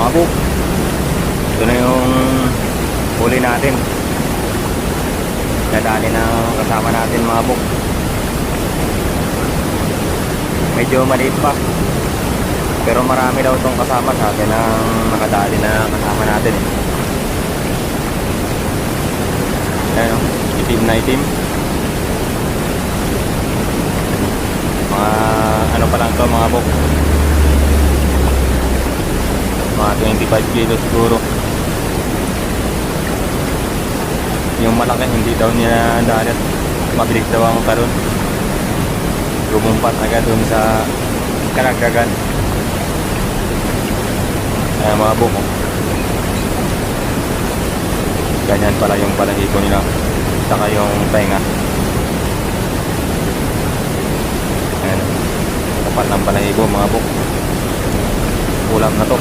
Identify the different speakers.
Speaker 1: mga buk. Ito na yung huli natin. Nadali na kasama natin mga buk. Medyo maliit pa, pero marami daw itong kasama sa atin ang nakadali na kasama natin eh. Ayan o, itim na itim. Mga ano pa lang to mga buk, mga 25 kilo siguro. Yung malaki hindi daw niya dalat, mabilis daw ang talon, lumumpat agad dun sa karagdagan. Ayan mga buk, ganyan pala yung balahibo nila, saka yung tenga. Ayan, kapal ng balahibo mga buk. Ulam na to.